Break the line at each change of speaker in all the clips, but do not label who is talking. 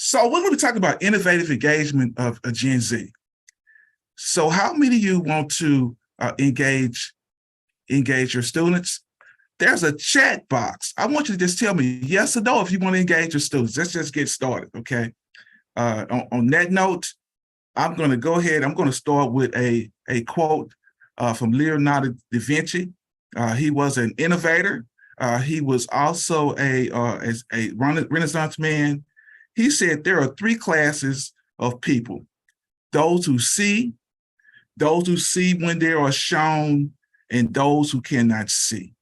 So we're going to be talking about innovative engagement of a Gen Z. So how many of you want to engage your students? There's a chat box. I want you to just tell me yes or no if you want to engage your students. Let's just get started, okay? On that note, I'm going to go ahead. I'm going to start with a quote from Leonardo da Vinci. He was an innovator. He was also a Renaissance man. He said there are three classes of people: those who see when they are shown, and those who cannot see.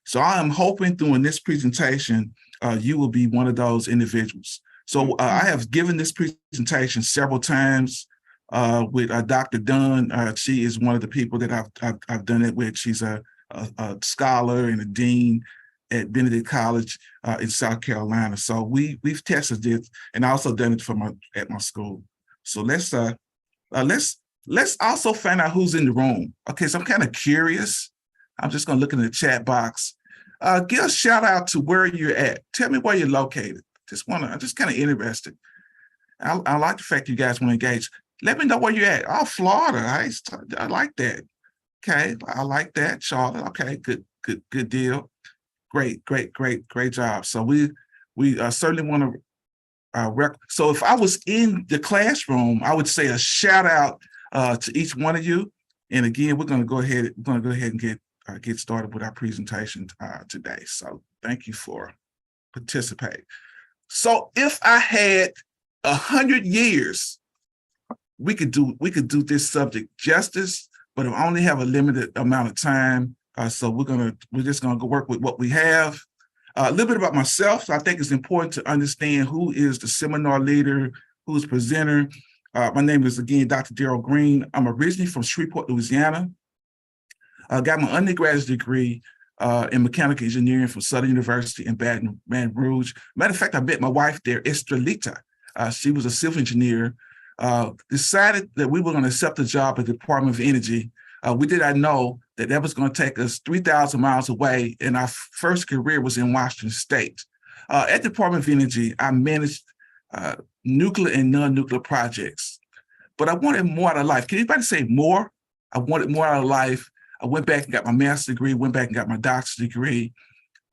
So I am hoping through in this presentation, you will be one of those individuals. So I have given this presentation several times with Dr. Dunn. She is one of the people that I've done it with. She's a scholar and a dean at Benedict College in South Carolina. So we've tested this, and I also done it at my school. So let's also find out who's in the room. Okay, so I'm kind of curious. I'm just gonna look in the chat box. Give a shout out to where you're at. Tell me where you're located. I'm just kind of interested. I like the fact you guys want to engage. Let me know where you're at. Oh, Florida. I like that. Okay, I like that. Charlotte. Okay, good deal. Great job. So we certainly want to. So if I was in the classroom, I would say a shout out to each one of you. And again, we're going to go ahead and get started with our presentation today. So thank you for participating. So if I had 100 years, we could do this subject justice, but I only have a limited amount of time. So we're just gonna go work with what we have. A little bit about myself. So I think it's important to understand who is the seminar leader, who's the presenter. My name is, again, Dr. Daryl Green. I'm originally from Shreveport, Louisiana. I got my undergraduate degree in mechanical engineering from Southern University in Baton Rouge. Matter of fact, I met my wife there, Estrelita. She was a civil engineer. Decided that we were going to accept a job at the Department of Energy. We did not know that was going to take us 3,000 miles away, and our first career was in Washington State. At the Department of Energy, I managed nuclear and non-nuclear projects, but I wanted more out of life. Can anybody say more? I wanted more out of life. I went back and got my master's degree, went back and got my doctorate degree,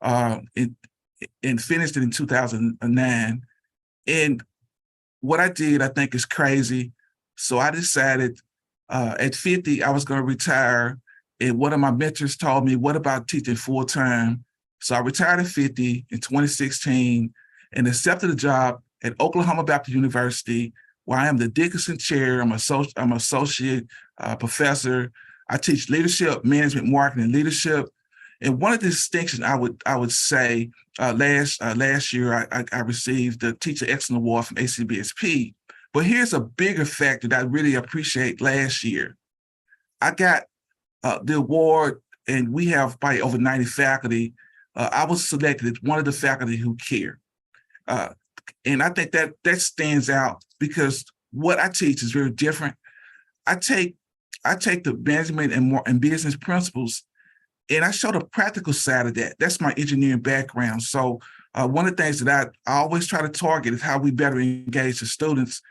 and finished it in 2009. And what I did, I think, is crazy. So I decided at 50, I was going to retire. And one of my mentors told me, what about teaching full time? So I retired at 50 in 2016 and accepted a job at Oklahoma Baptist University, where I am the Dickinson Chair. I'm an associate professor. I teach leadership, management, marketing, and leadership. And one of the distinctions I would say last year I received the Teacher Excellence Award from ACBSP. But here's a bigger fact that I really appreciate. Last year, I got the award, and we have probably over 90 faculty. I was selected as one of the faculty who care, and I think that stands out because what I teach is very different. I take the management and business principles, and I show the practical side of that. That's my engineering background. So one of the things that I always try to target is how we better engage the students.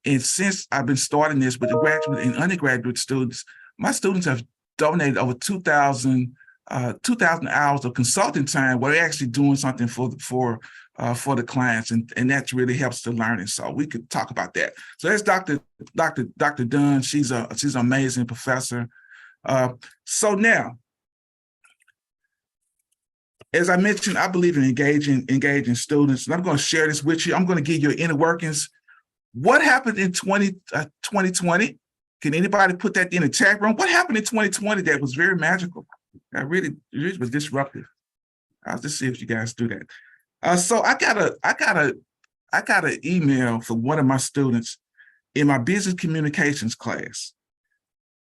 And since I've been starting this with the graduate and undergraduate students, my students have donated over 2,000 hours of consulting time where they're actually doing something for the clients, and that really helps the learning. So we could talk about that. So that's Dr. Dunn. She's an amazing professor. So now, as I mentioned, I believe in engaging students, and I'm going to share this with you. I'm going to give you inner workings. What happened in 2020? Can anybody put that in the chat room? What happened in 2020 that was very magical? It really was disruptive. I'll just see if you guys do that. So I got an email from one of my students in my business communications class,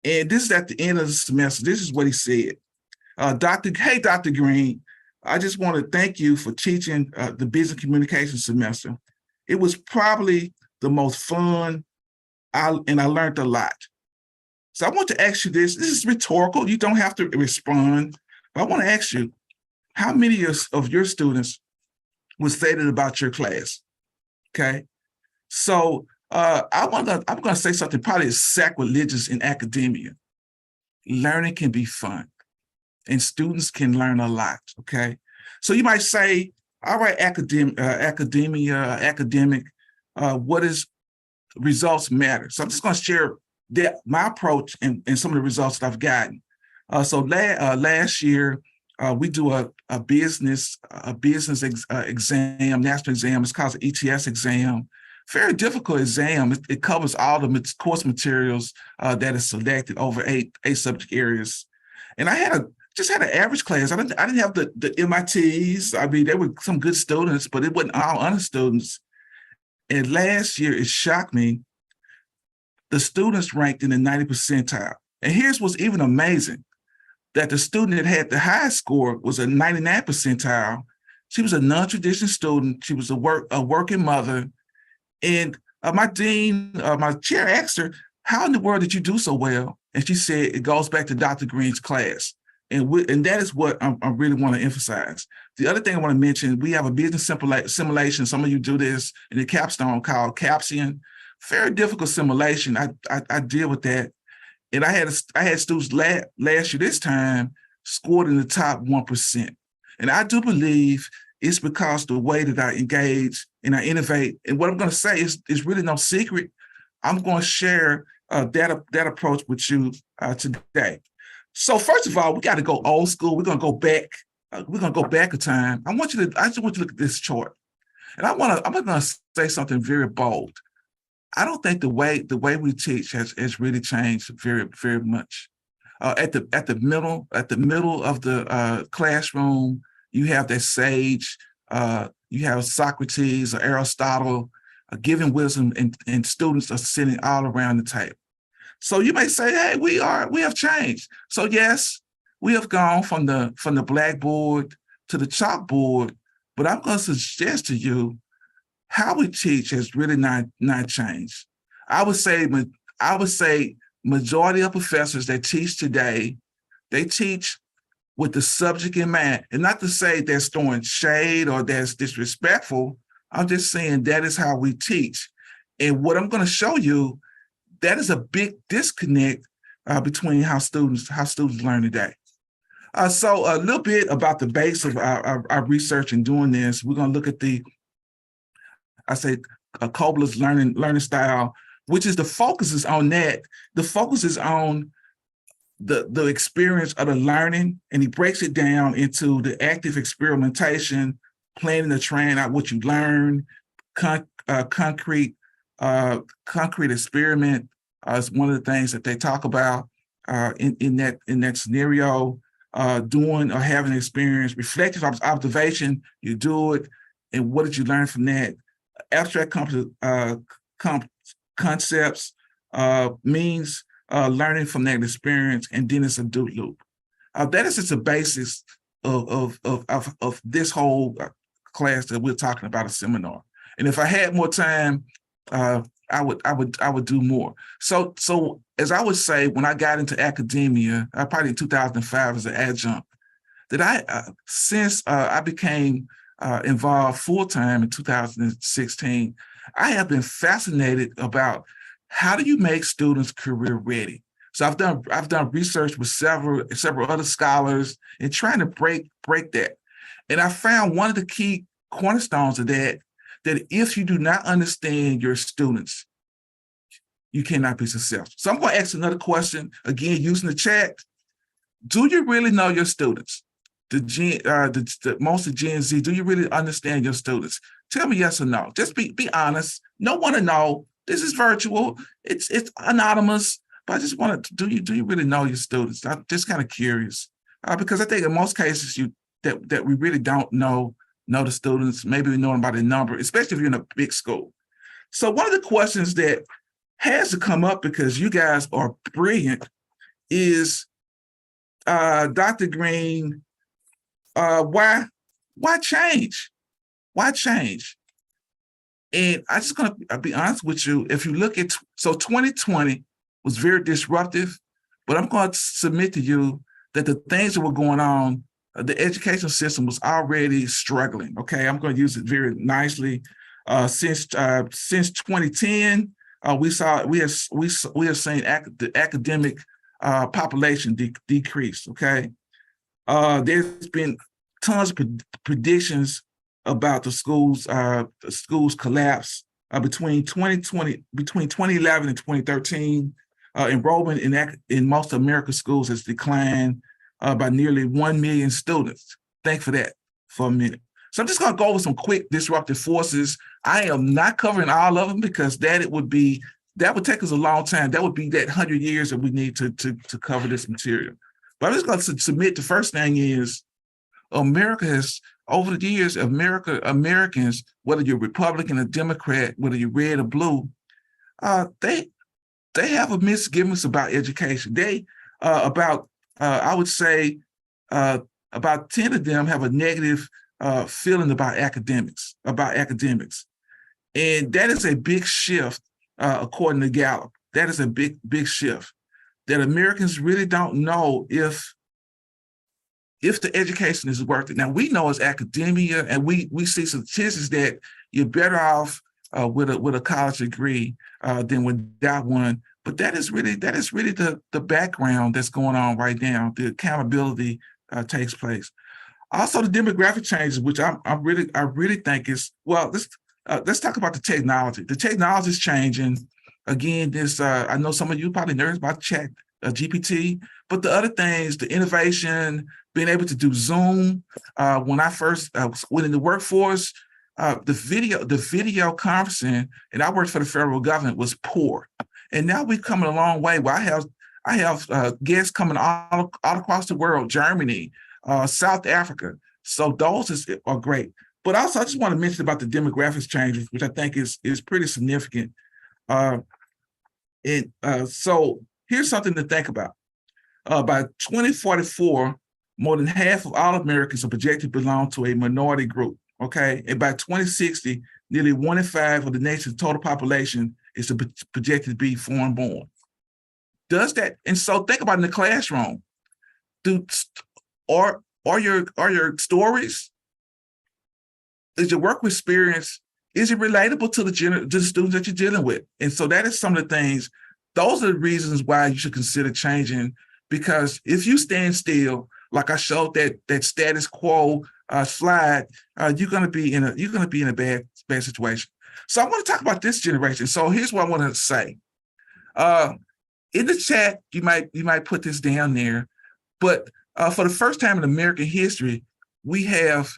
and this is at the end of the semester. This is what he said: "Hey, Dr. Green, I just want to thank you for teaching the business communications semester. It was probably the most fun, and I learned a lot. So I want to ask you this. This is rhetorical. You don't have to respond. But I want to ask you, how many of your students was excited about your class? Okay. So I'm gonna say something probably sacrilegious in academia. Learning can be fun, and students can learn a lot. Okay, so you might say, all right, academic, what is results matter? So I'm just gonna share that my approach and some of the results that I've gotten. Last year, we do a business exam, national exam. It's called the ETS exam. Very difficult exam. It covers all the course materials that is selected over eight subject areas. And I just had an average class. I didn't have the MITs. I mean, there were some good students, but it wasn't all honor students. And last year, it shocked me. The students ranked in the 90 percentile. And here's what's even amazing, that the student that had the highest score was a 99 percentile. She was a non-traditional student. She was a working mother. And my dean, my chair asked her, how in the world did you do so well? And she said, it goes back to Dr. Green's class. And that is what I really want to emphasize. The other thing I want to mention, we have a business simulation. Some of you do this in the capstone called Caption. Very difficult simulation. I deal with that. And I had students last year this time scored in the top 1%. And I do believe it's because the way that I engage and I innovate. And what I'm going to say is really no secret. I'm going to share that approach with you today. So first of all, we got to go old school. We're going to go back. We're going to go back a time. I just want you to look at this chart. And I'm going to say something very bold. I don't think the way we teach has really changed very, very much. At the middle of the classroom, you have that sage. You have Socrates or Aristotle giving wisdom, and students are sitting all around the table. So you may say, "Hey, we have changed." So yes, we have gone from the blackboard to the chalkboard. But I'm going to suggest to you, how we teach has really not changed. I would say majority of professors that teach today, they teach with the subject in mind. And not to say that's throwing shade or that's disrespectful. I'm just saying that is how we teach. And what I'm going to show you, that is a big disconnect between how students learn today. So a little bit about the base of our research in doing this. We're going to look at Kobler's learning style, which is the focus is on that. The focus is on the experience of the learning, and he breaks it down into the active experimentation, planning to train out what you learn, concrete experiment is one of the things that they talk about in that scenario. Doing or having an experience, reflective observation, you do it, and what did you learn from that? Abstract concepts means learning from that experience, and then it's a do loop. That is just the basis of this whole class that we're talking about, a seminar. And if I had more time, I would do more. So as I would say, when I got into academia, probably in 2005 as an adjunct, that since I became involved full-time in 2016, I have been fascinated about how do you make students career ready. So I've done research with several other scholars and trying to break that. And I found one of the key cornerstones of that if you do not understand your students, you cannot be successful. So I'm going to ask another question, again, using the chat. Do you really know your students? Most of Gen Z, do you really understand your students? Tell me yes or no. Just be honest. No one to know. This is virtual. It's anonymous. But I just want to, do you really know your students? I'm just kind of curious. Because I think in most cases that we really don't know the students. Maybe we know them by the number, especially if you're in a big school. So one of the questions that has to come up, because you guys are brilliant, is Dr. Green, why change? Why change? And I'm just going to be honest with you. If you look at, 2020 was very disruptive, but I'm going to submit to you that the things that were going on, the educational system was already struggling. Okay, I'm going to use it very nicely. Since 2010, we have seen the academic population decrease. Okay, there's been tons of predictions about the schools collapse between 2011 and 2013. Enrollment in most American schools has declined by nearly 1 million students. Think for that for a minute. So I'm just going to go over some quick disruptive forces. I am not covering all of them because that would take us a long time. That would be that 100 years that we need to cover this material. But I'm just going to submit the first thing is America has, over the years, Americans, whether you're Republican or Democrat, whether you're red or blue, they have a misgivings about education. I would say, about 10 of them have a negative feeling about academics, and that is a big shift, according to Gallup. That is a big shift. That Americans really don't know if the education is worth it. Now we know it's academia, and we see statistics that you're better off with a college degree than without one. But that is really the background that's going on right now. The accountability takes place. Also, the demographic changes, which I really think is, well. Let's talk about the technology. The technology is changing. Again, I know some of you probably nervous about Chat GPT, but the other things, the innovation, being able to do Zoom. When I first went in the workforce, the video conferencing, and I worked for the federal government, was poor. And now we've come a long way. Where I have guests coming all across the world, Germany, South Africa. So those are great. But also, I just want to mention about the demographics changes, which I think is pretty significant. So here's something to think about. By 2044, more than half of all Americans are projected to belong to a minority group. Okay, and by 2060, nearly 1 in 5 of the nation's total population is projected to be foreign-born. Does that? And so think about in the classroom. Are your stories? Is your work experience, is it relatable to the students that you're dealing with? And so that is some of the things, those are the reasons why you should consider changing, because if you stand still, like I showed that status quo slide, you're gonna be in a bad situation. So I want to talk about this generation. So here's what I want to say. In the chat, you might put this down there, but for the first time in American history, we have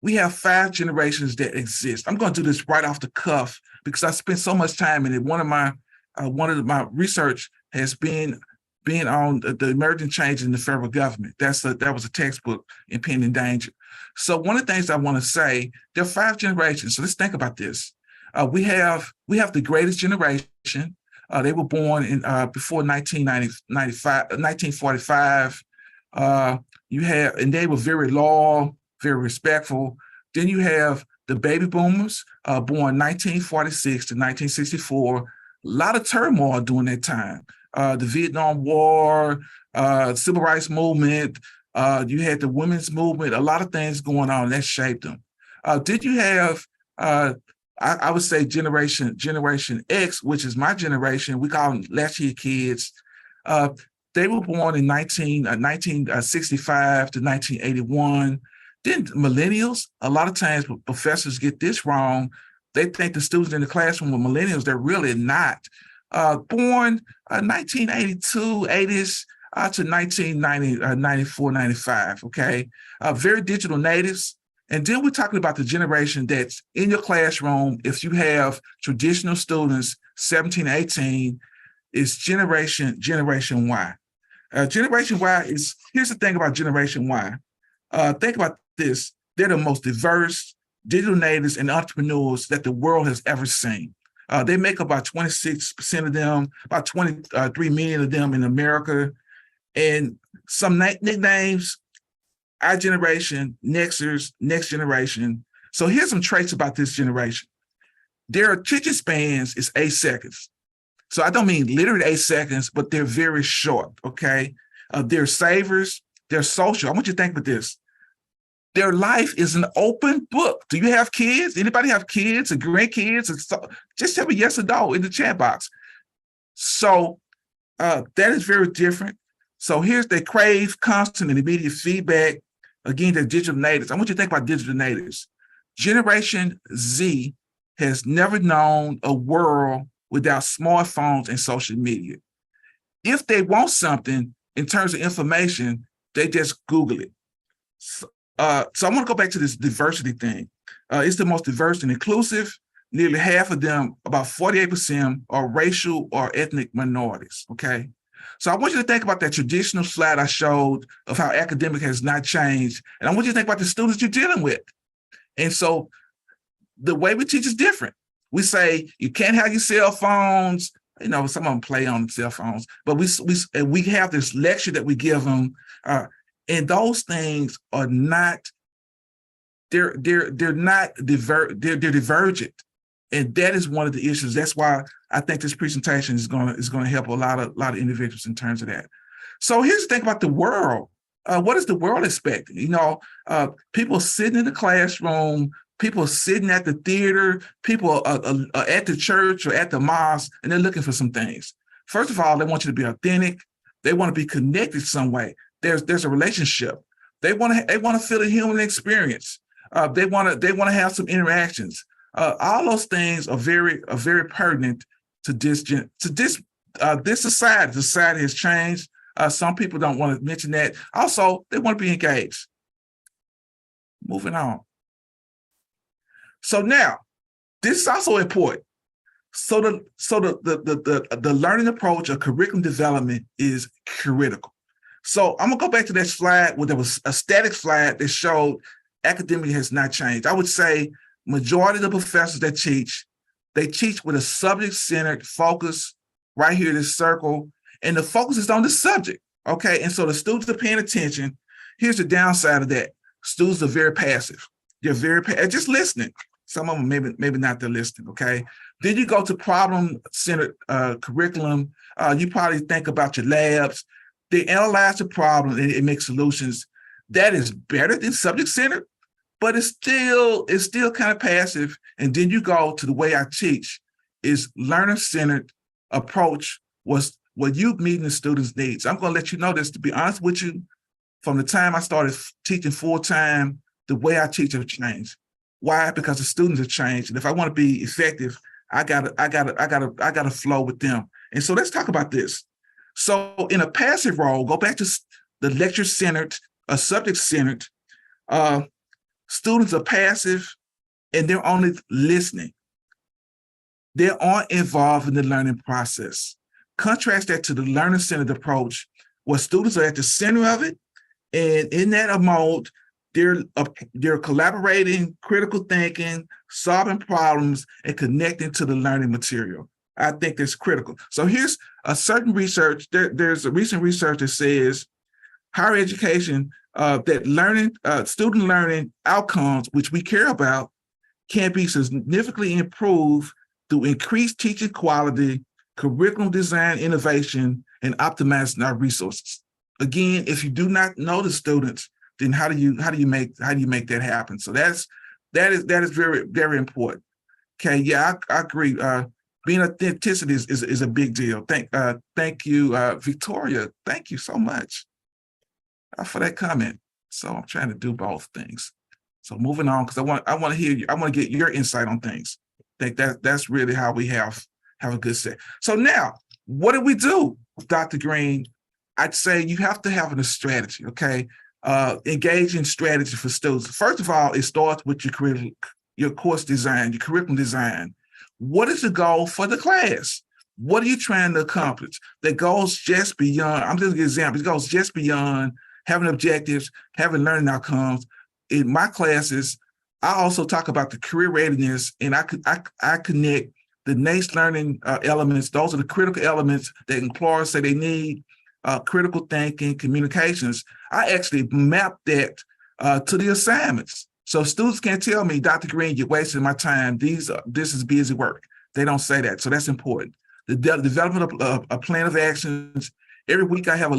5 generations that exist. I'm going to do this right off the cuff because I spent so much time in it. One of my research has been on the emerging changes in the federal government. That was a textbook, Impending Danger. So one of the things I want to say, there are 5 generations. So let's think about this. We have the greatest generation. They were born in before 1945. And they were very loyal, very respectful. Then you have the baby boomers, born 1946 to 1964. A lot of turmoil during that time. The Vietnam War, Civil Rights Movement. You had the women's movement. A lot of things going on that shaped them. Did you have? I would say Generation X, which is my generation. We call them latchkey kids. They were born in 1965 to 1981. Then millennials, a lot of times professors get this wrong. They think the students in the classroom were millennials. They're really not. Born 1982, 80s to 1990, 94, 95, okay? Very digital natives. And then we're talking about the generation that's in your classroom. If you have traditional students, 17, 18, is Generation Y. Generation Y is, here's the thing about Generation Y. Think about this. They're the most diverse digital natives and entrepreneurs that the world has ever seen. They make up about 26% of them, about 23 million of them in America. And some nicknames, our generation, Nexters, next generation. So here's some traits about this generation. Their attention spans is 8 seconds. So I don't mean literally 8 seconds, but they're very short, okay? They're savers, they're social. I want you to think about this. Their life is an open book. Do you have kids? Anybody have kids or grandkids? Just tell me yes or no in the chat box. So that is very different. So here's they crave constant and immediate feedback. Again, they're digital natives. I want you to think about digital natives. Generation Z has never known a world without smartphones and social media. If they want something in terms of information, they just Google it. So I want to go back to this diversity thing. It's the most diverse and inclusive. Nearly half of them, about 48%, are racial or ethnic minorities, okay? So I want you to think about that traditional slide I showed of how academic has not changed. And I want you to think about the students you're dealing with. And so the way we teach is different. We say you can't have your cell phones. You know, some of them play on cell phones, but we have this lecture that we give them, and those things are not. They're divergent, and that is one of the issues. That's why I think this presentation is going to help a lot of individuals in terms of that. So here's the thing about the world. What is the world expecting? You know, people sitting in the classroom, people sitting at the theater, people are at the church or at the mosque, and they're looking for some things. First of all, they want you to be authentic. They want to be connected some way. There's a relationship. They want to feel a human experience. They want to have some interactions. All those things are very pertinent to this society. The society has changed. Some people don't want to mention that. Also, they want to be engaged. Moving on. So now, this is also important. So the learning approach of curriculum development is critical. So I'm gonna go back to that slide where there was a static slide that showed academic has not changed. I would say majority of the professors that teach, they teach with a subject-centered focus right here in this circle, and the focus is on the subject, okay? And so the students are paying attention. Here's the downside of that. Students are very passive. They're very just listening. Some of them maybe not they're listening, okay? Then you go to problem-centered curriculum. You probably think about your labs. They analyze the problem and it makes solutions. That is better than subject-centered, but it's still kind of passive. And then you go to the way I teach is learner-centered approach was what you meeting the students' needs. I'm going to let you know this, to be honest with you, from the time I started teaching full-time, the way I teach has changed. Why? Because the students have changed. And if I want to be effective, I gotta flow with them. And so let's talk about this. So in a passive role, go back to the lecture-centered, subject-centered. Students are passive and they're only listening. They aren't involved in the learning process. Contrast that to the learner-centered approach, where students are at the center of it, and in that mode, they're collaborating, critical thinking, solving problems, and connecting to the learning material. I think that's critical. So here's a certain research. There's a recent research that says higher education, that learning, student learning outcomes, which we care about, can be significantly improved through increased teaching quality, curriculum design innovation, and optimizing our resources. Again, if you do not know the students, then how do you make that happen? So that is very, very important. Okay, yeah, I agree. Being authenticity is a big deal. Thank you, Victoria. Thank you so much for that comment. So I'm trying to do both things. So moving on, because I want to hear you. I want to get your insight on things. I think that's really how we have a good set. So now, what do we do, Dr. Green? I'd say you have to have a strategy, okay? Engage in strategy for students. First of all, it starts with your course design, your curriculum design. What is the goal for the class? What are you trying to accomplish? That goes just beyond, I'm just giving an example, it goes just beyond having objectives, having learning outcomes. In my classes, I also talk about the career readiness, and I connect the next learning elements. Those are the critical elements that employers say they need. Critical thinking, communications. I actually map that to the assignments. So students can't tell me, Dr. Green, you're wasting my time. This is busy work. They don't say that. So that's important. The development of a plan of actions. Every week I have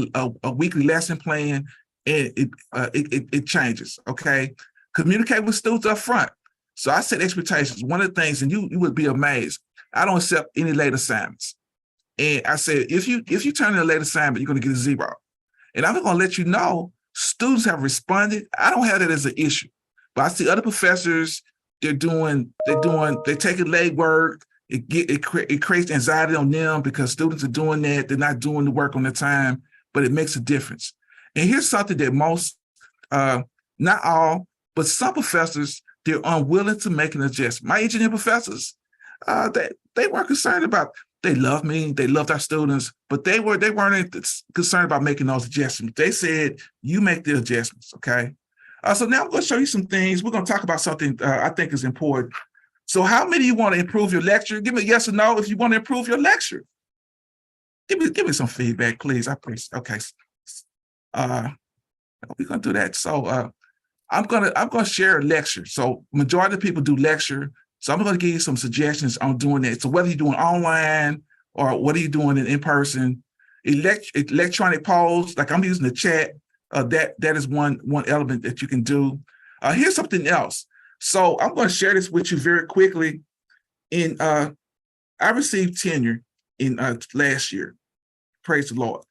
a weekly lesson plan. and it changes. Okay, communicate with students up front. So I set expectations. One of the things, and you would be amazed, I don't accept any late assignments. And I said, if you turn in a late assignment, you're going to get a 0. And I'm going to let you know, students have responded. I don't have that as an issue, but I see other professors, they're taking late work. It creates anxiety on them because students are doing that. They're not doing the work on the time, but it makes a difference. And here's something that most, not all, but some professors, they're unwilling to make an adjustment. My engineering professors, they weren't concerned about. They love me, they loved our students, but they weren't concerned about making those adjustments. They said, "You make the adjustments." Okay. So now I'm going to show you some things. We're going to talk about something I think is important. So, how many of you want to improve your lecture? Give me a yes or no if you want to improve your lecture. Give me some feedback, please. I appreciate. Okay. We're going to do that. So, I'm gonna share a lecture. So majority of people do lecture. So I'm going to give you some suggestions on doing that. So whether you're doing online or what are you doing in person, electronic polls, like I'm using the chat, that is one element that you can do. Here's something else. So I'm going to share this with you very quickly. I received tenure in last year. Praise the Lord.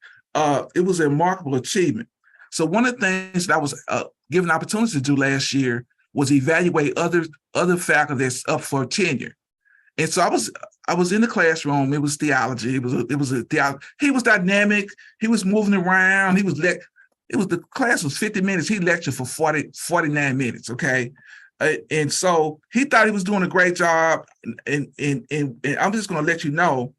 It was a remarkable achievement. So one of the things that I was given an opportunity to do last year was evaluate other faculty that's up for tenure. And so I was in the classroom. It was theology. It was a theology. He was dynamic. He was moving around. The class was 50 minutes. He lectured for 49 minutes. Okay. And so he thought he was doing a great job. And I'm just going to let you know,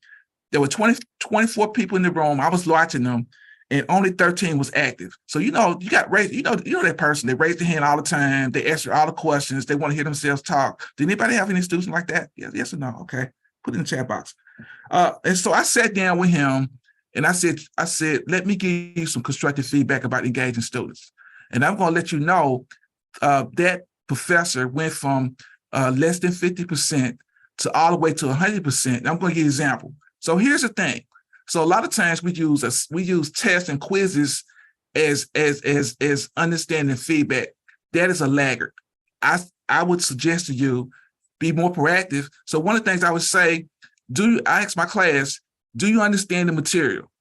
there were 24 people in the room. I was watching them. And only 13 was active. So, you got raised, that person, they raise their hand all the time. They answer all the questions. They want to hear themselves talk. Did anybody have any students like that? Yes or no? Okay. Put it in the chat box. And so I sat down with him and I said, let me give you some constructive feedback about engaging students. And I'm going to let you know that professor went from less than 50% to all the way to 100%. And I'm going to give you an example. So here's the thing. So a lot of times we use tests and quizzes as understanding feedback. That is a laggard. I would suggest to you be more proactive. So one of the things I would say, I ask my class, do you understand the material?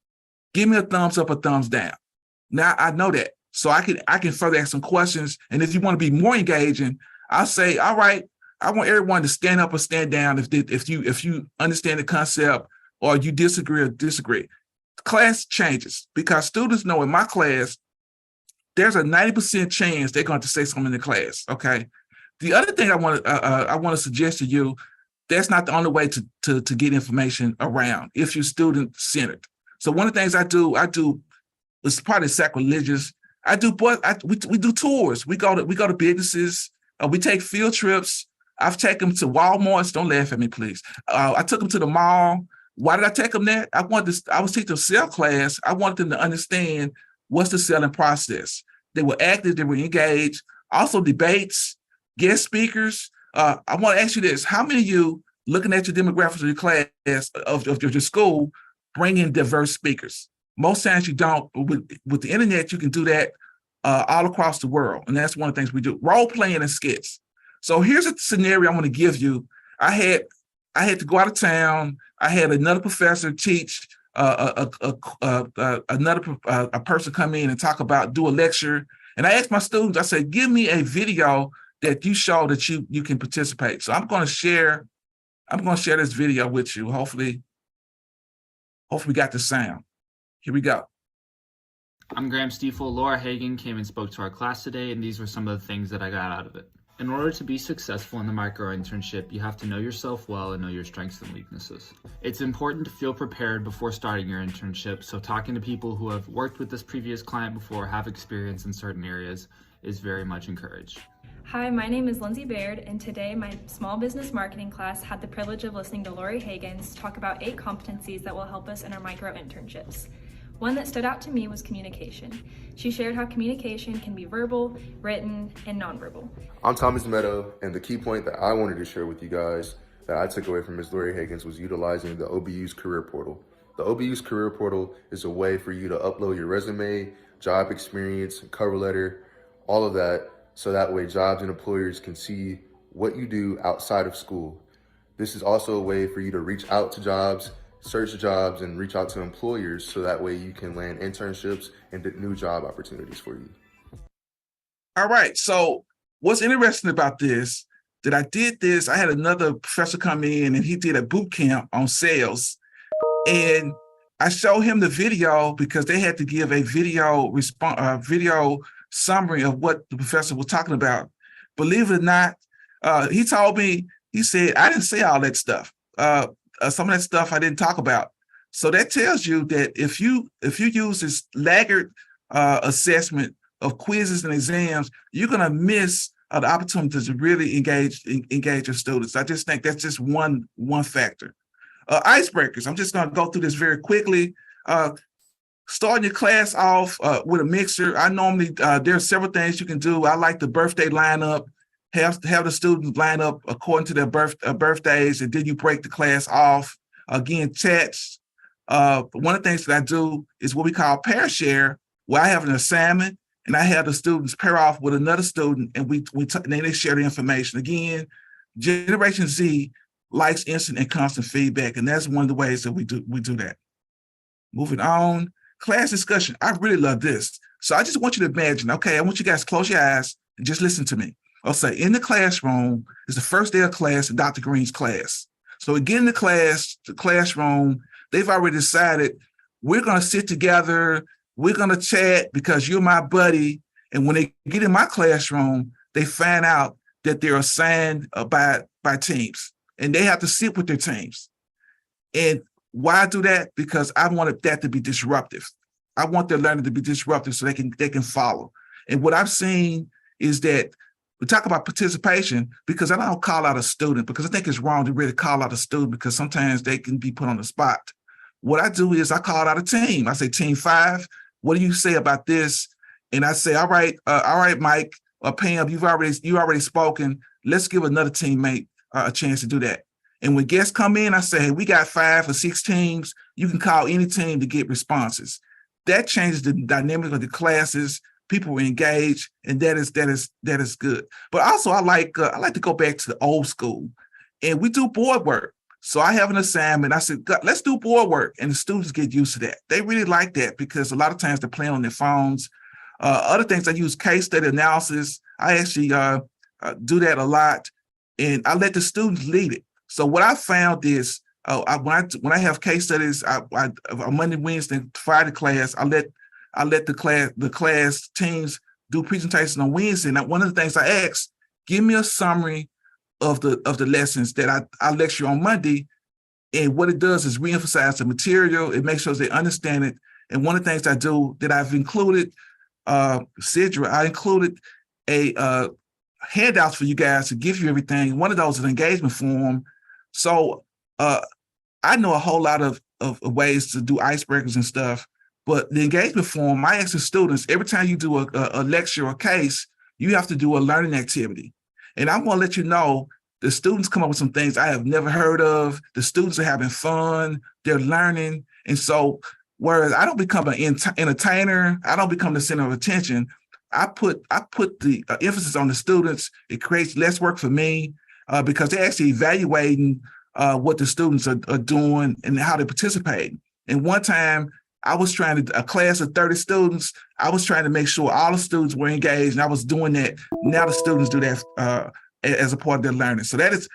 Give me a thumbs up or thumbs down. Now I know that. So I can further ask some questions. And if you want to be more engaging, I'll say, all right, I want everyone to stand up or stand down if you understand the concept or you disagree. The class changes because students know in my class, there's a 90% chance they're going to say something in the class, okay? The other thing I want to suggest to you, that's not the only way to get information around if you're student-centered. So one of the things I do, it's probably sacrilegious. We do tours. We go to businesses. We take field trips. I've taken them to Walmarts. Don't laugh at me, please. I took them to the mall. Why did I take them there? I was teaching a sales class. I wanted them to understand what's the selling process. They were active. They were engaged. Also debates, guest speakers. I want to ask you this. How many of you, looking at your demographics of your class, of your school, bring in diverse speakers? Most times you don't. With the internet, you can do that all across the world. And that's one of the things we do. Role playing and skits. So here's a scenario I'm going to give you. I had to go out of town. I had another professor teach, another person come in and do a lecture. And I asked my students, I said, give me a video that you show that you can participate. So I'm going to share this video with you. Hopefully we got the sound. Here we go.
I'm Graham Stiefel. Laura Hagan came and spoke to our class today, and these were some of the things that I got out of it. In order to be successful in the micro internship, you have to know yourself well and know your strengths and weaknesses. It's important to feel prepared before starting your internship, so talking to people who have worked with this previous client before, have experience in certain areas, is very much encouraged.
Hi, my name is Lindsay Baird, and today my small business marketing class had the privilege of listening to Lori Hagens talk about 8 competencies that will help us in our micro internships. One that stood out to me was communication. She shared how communication can be verbal, written, and nonverbal.
I'm Thomas Meadow, and the key point that I wanted to share with you guys that I took away from Ms. Lori Hagens was utilizing the OBU's career portal. The OBU's career portal is a way for you to upload your resume, job experience, cover letter, all of that, so that way jobs and employers can see what you do outside of school. This is also a way for you to reach out to jobs, search jobs, and reach out to employers so that way you can land internships and new job opportunities for you.
All right. So what's interesting about this, that I did this, I had another professor come in and he did a boot camp on sales. And I showed him the video because they had to give a video summary of what the professor was talking about. Believe it or not, he told me, he said, I didn't say all that stuff. Some of that stuff I didn't talk about. So that tells you that if you use this laggard assessment of quizzes and exams, you're going to miss the opportunity to really engage your students. I just think that's just one factor. Icebreakers. I'm just going to go through this very quickly. Starting your class off with a mixer. I normally, there are several things you can do. I like the birthday lineup. Have the students line up according to their birthdays, and then you break the class off. Again, chats. One of the things that I do is what we call pair share, where I have an assignment and I have the students pair off with another student, and then they share the information. Again, Generation Z likes instant and constant feedback, and that's one of the ways that we do that. Moving on, class discussion. I really love this. So I just want you to imagine, okay, I want you guys to close your eyes and just listen to me. I'll say in the classroom is the first day of class in Dr. Green's class. So we get in the classroom, they've already decided we're going to sit together, we're going to chat because you're my buddy. And when they get in my classroom, they find out that they're assigned by teams, and they have to sit with their teams. And why do that? Because I wanted that to be disruptive. I want their learning to be disruptive so they can follow. And what I've seen is that we talk about participation because I don't call out a student, because I think it's wrong to really call out a student because sometimes they can be put on the spot. What I do is I call out a team. I say, team 5, what do you say about this? And I say, all right, Mike or Pam, you already spoken. Let's give another teammate a chance to do that. And when guests come in, I say, hey, we got 5 or 6 teams. You can call any team to get responses. That changes the dynamic of the classes. People were engaged, and that is good. But also, I like to go back to the old school, and we do board work. So I have an assignment. I said, let's do board work, and the students get used to that. They really like that because a lot of times they're playing on their phones. Other things, I use case study analysis. I actually do that a lot, and I let the students lead it. So what I found is when I have case studies, on Monday, Wednesday, Friday class, I let the class teams do presentations on Wednesday. Now, one of the things I ask, give me a summary of the lessons that I lecture on Monday. And what it does is reemphasize the material. It makes sure they understand it. And one of the things I do that I've included, Sidra, I included a handouts for you guys to give you everything. One of those is an engagement form. So I know a whole lot of ways to do icebreakers and stuff. But the engagement form, I ask the students, every time you do a lecture or case, you have to do a learning activity. And I'm going to let you know, the students come up with some things I have never heard of. The students are having fun. They're learning. And so, whereas I don't become an entertainer, I don't become the center of attention, I put the emphasis on the students. It creates less work for me because they're actually evaluating what the students are doing and how they participate. And one time, I was a class of 30 students, I was trying to make sure all the students were engaged, and I was doing that. Now the students do that as a part of their learning. So that is,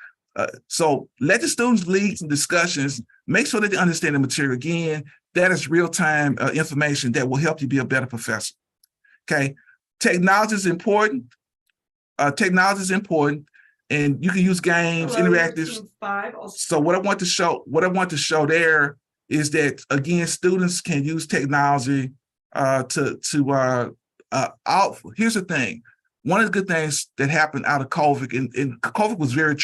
so let the students lead some discussions, make sure that they understand the material. Again, that is real-time information that will help you be a better professor. Okay, technology is important. And you can use games, interactives. So what I want to show there is that, again, students can use technology here's the thing. One of the good things that happened out of COVID, and COVID was very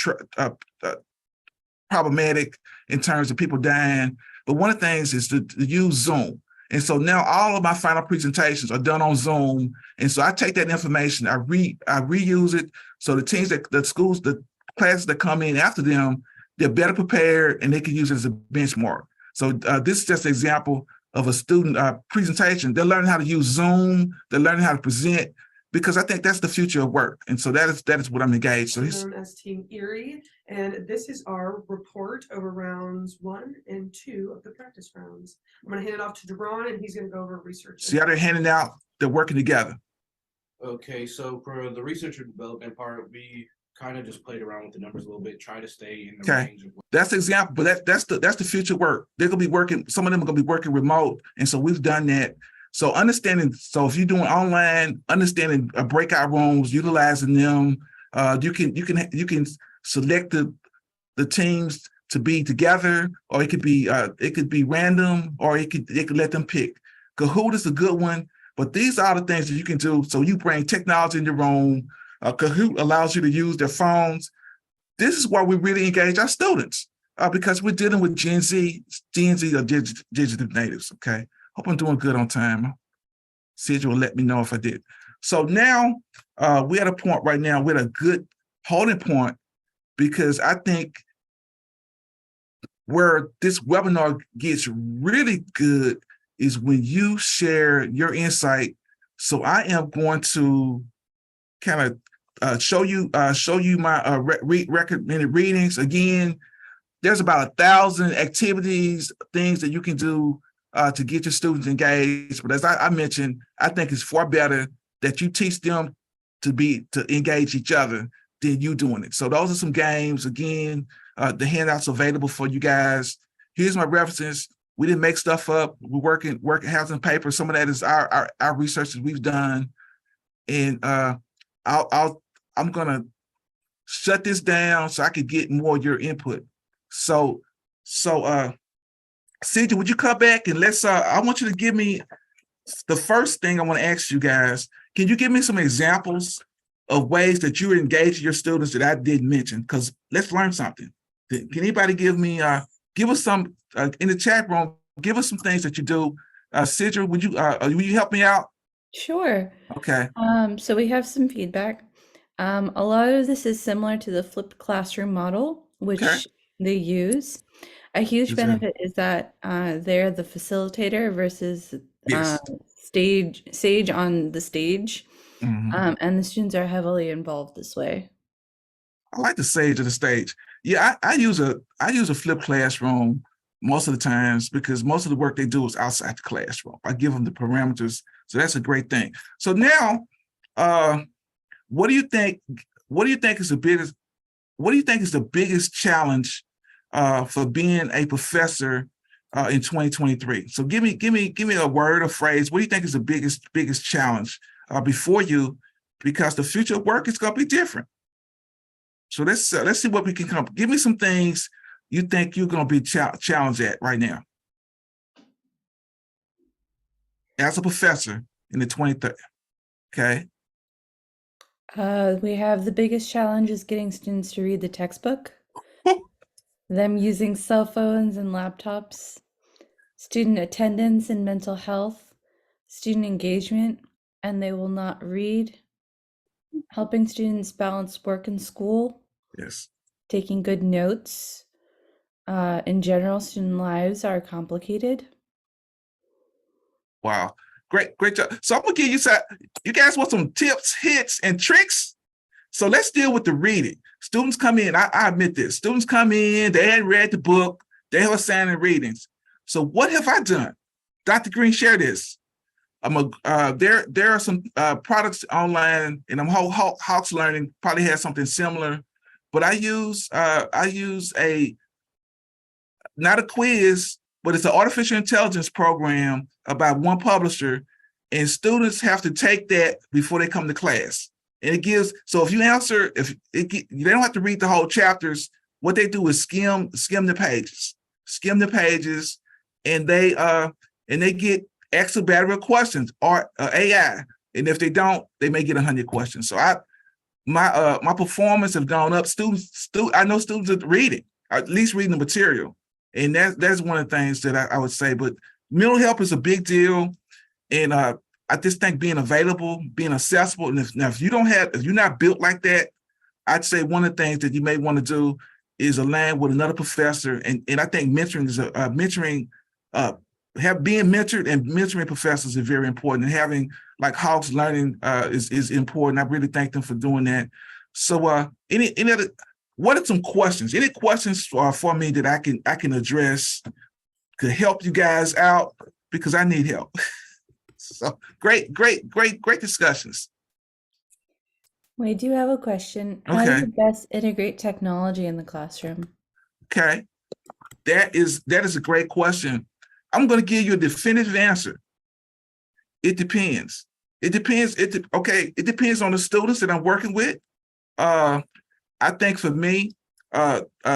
problematic in terms of people dying, but one of the things is to use Zoom. And so now all of my final presentations are done on Zoom. And so I take that information, I reuse it, so the classes that come in after them, they're better prepared and they can use it as a benchmark. So this is just an example of a student presentation. They're learning how to use Zoom. They're learning how to present, because I think that's the future of work. And so that is what I'm engaged. So
known as Team Erie, and this is our report over rounds 1 and 2 of the practice rounds. I'm going to hand it off to Daron, and he's going to go over research.
See how they're handing out, they're working together.
Okay, so for the research and development part, we kind of just played around with the numbers a little bit, try to stay in the range of
that's the example, but that's the future work. They're gonna be working, some of them are gonna be working remote, and so we've done that. So understanding, so if you're doing online, understanding breakout rooms, utilizing them, you can select the teams to be together, or it could be random, or they could let them pick. Kahoot is a good one, but these are the things that you can do. So you bring technology in your room. Kahoot allows you to use their phones. This is why we really engage our students, because we're dealing with Gen Z are digital natives, okay? Hope I'm doing good on time. Sid will let me know if I did. So now we're at a point right now, we're at a good holding point, because I think where this webinar gets really good is when you share your insight. So I am going to kind of show you my recommended readings. Again, there's about 1,000 activities, things that you can do to get your students engaged. But as I mentioned, I think it's far better that you teach them to engage each other than you doing it. So those are some games. Again, the handouts available for you guys. Here's my references. We didn't make stuff up. We're working housing paper. Some of that is our research that we've done. And I'm gonna shut this down so I could get more of your input. So CJ, would you come back and I want you to give me the first thing I want to ask you guys. Can you give me some examples of ways that you engage your students that I didn't mention? Because let's learn something. Can anybody give us some in the chat room? Give us some things that you do. Sidra, will you help me out?
Sure.
Okay.
So we have some feedback. A lot of this is similar to the flipped classroom model, which they use. A huge benefit is that they're the facilitator versus sage on the stage. Mm-hmm. And the students are heavily involved this way.
I like the sage of the stage. Yeah, I use a flipped classroom most of the times, because most of the work they do is outside the classroom. I give them the parameters, so that's a great thing. So now, what do you think is the biggest challenge for being a professor in 2023? So give me a word or phrase. What do you think is the biggest challenge before you? Because the future of work is going to be different. So let's see what we can come up. Give me some things you think you're going to be challenged at right now as a professor in the 2030. Okay.
We have the biggest challenge is getting students to read the textbook, them using cell phones and laptops, student attendance and mental health, student engagement, and they will not read, helping students balance work and school,
yes,
taking good notes. In general, student lives are complicated.
Wow. Great job. So I'm gonna give you guys want some tips, hits, and tricks. So let's deal with the reading. Students come in, I admit this. Students come in, they hadn't read the book, they have assigned readings. So what have I done? Dr. Green, share this. There are some products online, and Hawks Learning probably has something similar, but I use not a quiz, but it's an artificial intelligence program about one publisher, and students have to take that before they come to class. And it gives, so if you answer, they don't have to read the whole chapters. What they do is skim the pages, and they get X battery of questions or AI. And if they don't, they may get 100 questions. So my performance have gone up. I know students are reading, or at least reading the material. And that's one of the things that I would say. But mental health is a big deal. And I just think being available, being accessible. And if you're not built like that, I'd say one of the things that you may want to do is aligned with another professor, and I think mentoring is being mentored and mentoring professors is very important. And having like Hawks Learning is important. I really thank them for doing that. So any other, what are some questions? Any questions for me that I can address, could help you guys out, because I need help. So great discussions.
We do have a question. How do
Okay.
you best integrate technology in the classroom?
Okay. That is a great question. I'm going to give you a definitive answer. It depends. It depends. It depends on the students that I'm working with. I think for me,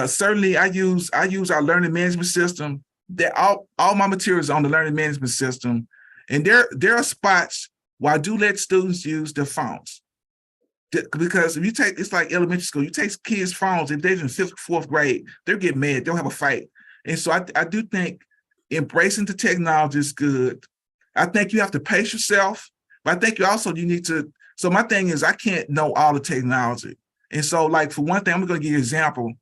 certainly I use our learning management system. That all my materials are on the learning management system, and there are spots where I do let students use their phones. Because if you take, it's like elementary school, you take kids' phones, if they're in 5th, 4th grade, they'll get mad, they'll have a fight. And so I do think embracing the technology is good. I think you have to pace yourself, but I think you need to, so my thing is I can't know all the technology. And so like for one thing, I'm gonna give you an example.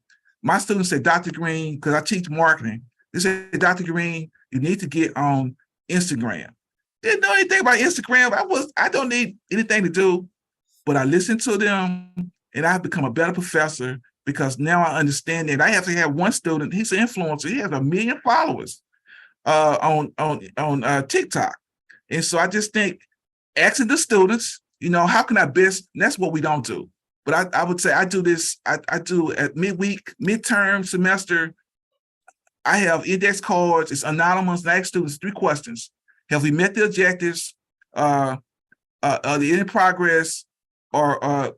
My students say, Dr. Green, because I teach marketing, they say, Dr. Green, you need to get on Instagram. Didn't know anything about Instagram. I don't need anything to do. But I listen to them and I've become a better professor, because now I understand that I have to have one student, he's an influencer, he has 1 million followers on TikTok. And so I just think asking the students, how can I best, and that's what we don't do. But I would say I do this, I do at midweek, midterm, semester, I have index cards, it's anonymous, and I ask students 3 questions. Have we met the objectives? Are they in progress? Or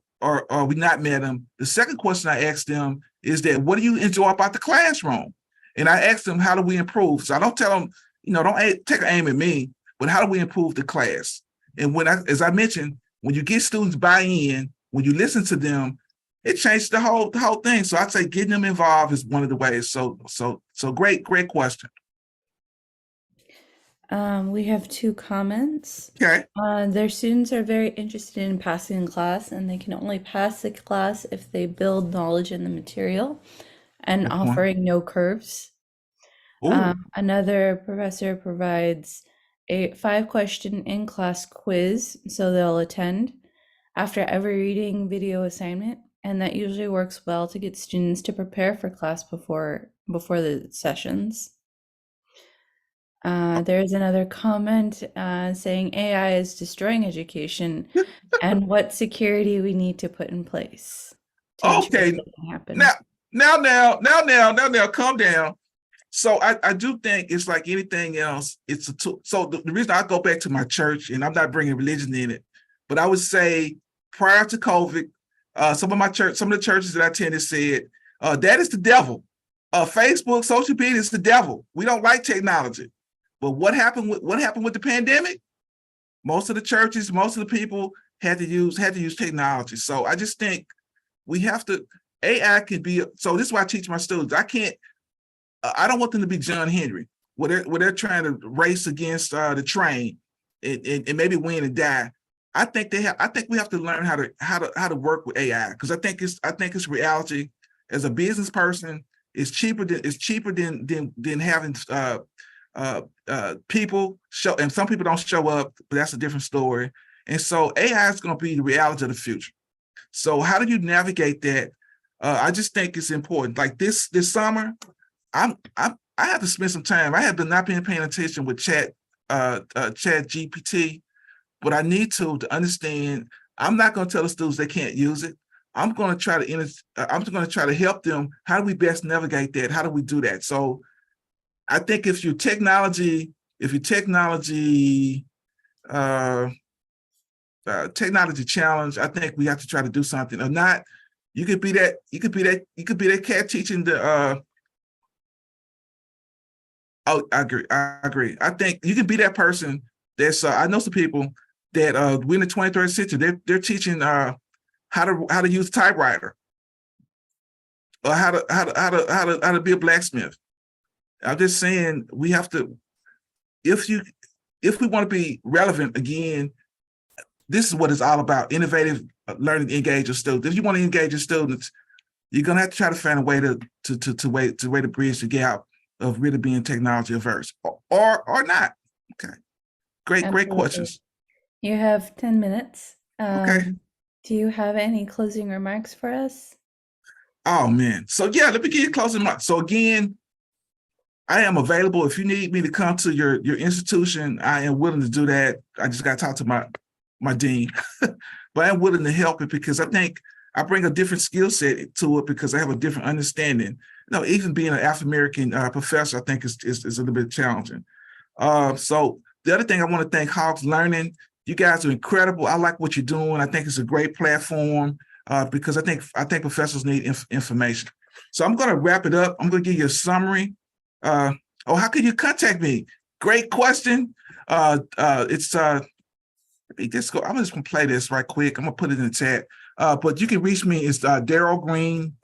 we not met them? The second question I asked them is that, what do you enjoy about the classroom? And I asked them, how do we improve? So I don't tell them, don't take an aim at me, but how do we improve the class? And as I mentioned, when you get students buy in, when you listen to them, it changes the whole thing. So I'd say getting them involved is one of the ways. So great question.
We have 2 comments.
Okay.
Their students are very interested in passing the class, and they can only pass the class if they build knowledge in the material and
Good point.
offering no curves. Another professor provides a 5-question in-class quiz, so they'll attend after every reading video assignment, and that usually works well to get students to prepare for class before the sessions. There's another comment saying AI is destroying education and what security we need to put in place to ensure
Okay.
that doesn't happen.
Now, calm down. So I do think it's like anything else. It's a tool. So the reason I go back to my church, and I'm not bringing religion in it, but I would say prior to COVID, some of the churches that I attended said, that is the devil. Facebook, social media is the devil. We don't like technology. But what happened with the pandemic? Most of the churches, most of the people had to use technology. So I just think we have to, AI can be, so this is why I teach my students. I don't want them to be John Henry, where they're trying to race against the train and maybe win and die. I think we have to learn how to work with AI, because I think it's reality. As a business person, it's cheaper than having people show, and some people don't show up, but that's a different story. And so AI is going to be the reality of the future. So how do you navigate that? I just think it's important. Like this summer, I have to spend some time. I have not been paying attention with Chat GPT, but I need to understand. I'm not going to tell the students they can't use it. I'm going to try to help them. How do we best navigate that? How do we do that? So I think if your technology challenge, I think we have to try to do something. Or not, you could be that cat teaching the oh, I agree. I think you can be that person that's I know some people that we're in the 23rd century, they're teaching how to use typewriter, or how to be a blacksmith. I'm just saying we have to, if we want to be relevant again, this is what it's all about: innovative learning, engage your students. If you want to engage your students, you're gonna have to try to find a way to way to bridge the gap of really being technology averse or not. Okay. Great
Absolutely.
questions.
You have 10 minutes.
Okay.
Do you have any closing remarks for us?
Oh man. So yeah, let me give you a closing remark. So again, I am available if you need me to come to your institution. I am willing to do that. I just got to talk to my dean, but I'm willing to help it because I think I bring a different skill set to it because I have a different understanding. You know, even being an African American professor, I think is a little bit challenging. So the other thing I want to thank Hogs Learning. You guys are incredible. I like what you're doing. I think it's a great platform because I think professors need information. So I'm going to wrap it up. I'm going to give you a summary. How can you contact me? Great question. It's let me just go. I'm just gonna play this right quick. I'm gonna put it in the chat. But you can reach me. It's Daryl Green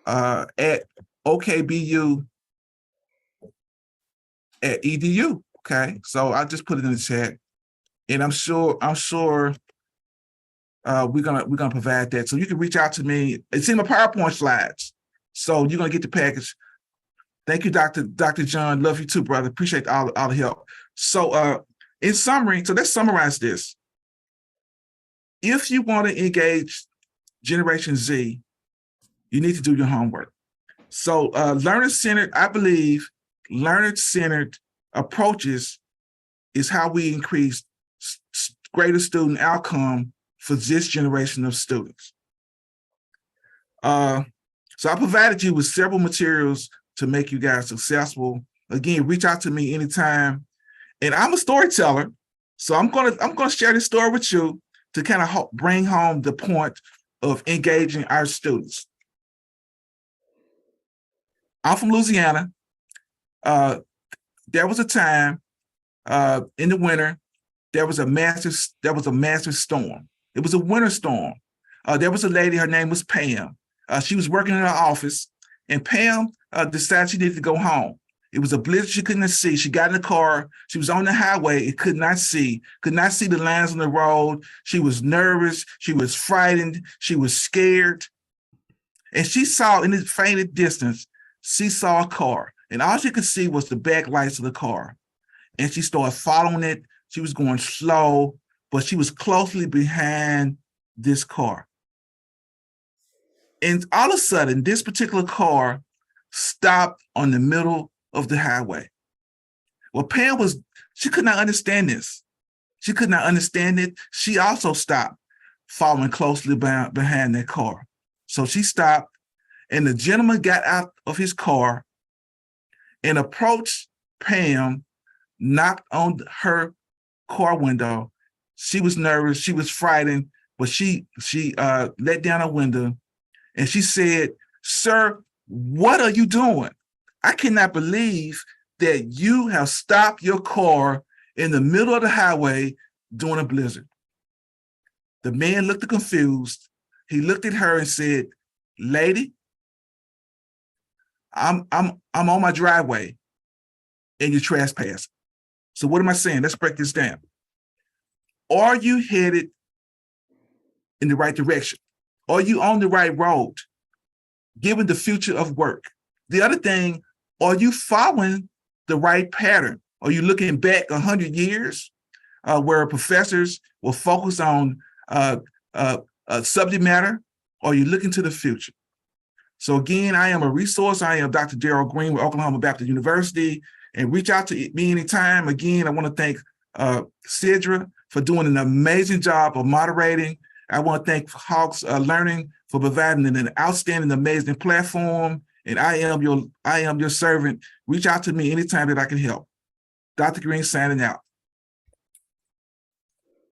at okbu at edu. Okay, so I just put it in the chat, and I'm sure we're gonna provide that. So you can reach out to me. It's in my PowerPoint slides, so you're gonna get the package. Thank you, Dr. John. Love you too, brother. Appreciate all the help. So in summary, so let's summarize this. If you want to engage Generation Z, you need to do your homework. So learner-centered, I believe, learner-centered approaches is how we increase greater student outcome for this generation of students. So I provided you with several materials to make you guys successful. Again, reach out to me anytime. And I'm a storyteller, so I'm gonna share this story with you to kind of bring home the point of engaging our students. I'm from Louisiana. There was a time in the winter, there was a massive storm. It was a winter storm. There was a lady, her name was Pam. She was working in her office, and Pam decided she needed to go home. It was a blizzard she couldn't see. She got in the car. She was on the highway and could not see the lines on the road. She was nervous. She was frightened. She was scared. And she saw in the fainted distance, she saw a car. And all she could see was the back lights of the car. And she started following it. She was going slow, but she was closely behind this car. And all of a sudden, this particular car stopped on the middle of the highway. Well, Pam she could not understand this. She could not understand it. She also stopped, following closely behind that car. So she stopped, and the gentleman got out of his car and approached Pam, knocked on her car window. She was nervous. She was frightened, but she let down her window, and she said, "Sir, what are you doing? I cannot believe that you have stopped your car in the middle of the highway during a blizzard." The man looked confused. He looked at her and said, "Lady, I'm on my driveway and you're trespassing." So what am I saying? Let's break this down. Are you headed in the right direction? Are you on the right road, given the future of work? The other thing, are you following the right pattern? Are you looking back 100 years where professors will focus on subject matter? Or are you looking to the future? So again, I am a resource. I am Dr. Daryl Green with Oklahoma Baptist University, and reach out to me anytime. Again, I want to thank Sidra for doing an amazing job of moderating. I want to thank Hogs Learning for providing an outstanding, amazing platform. And I am your servant. Reach out to me anytime that I can help. Dr. Green signing out.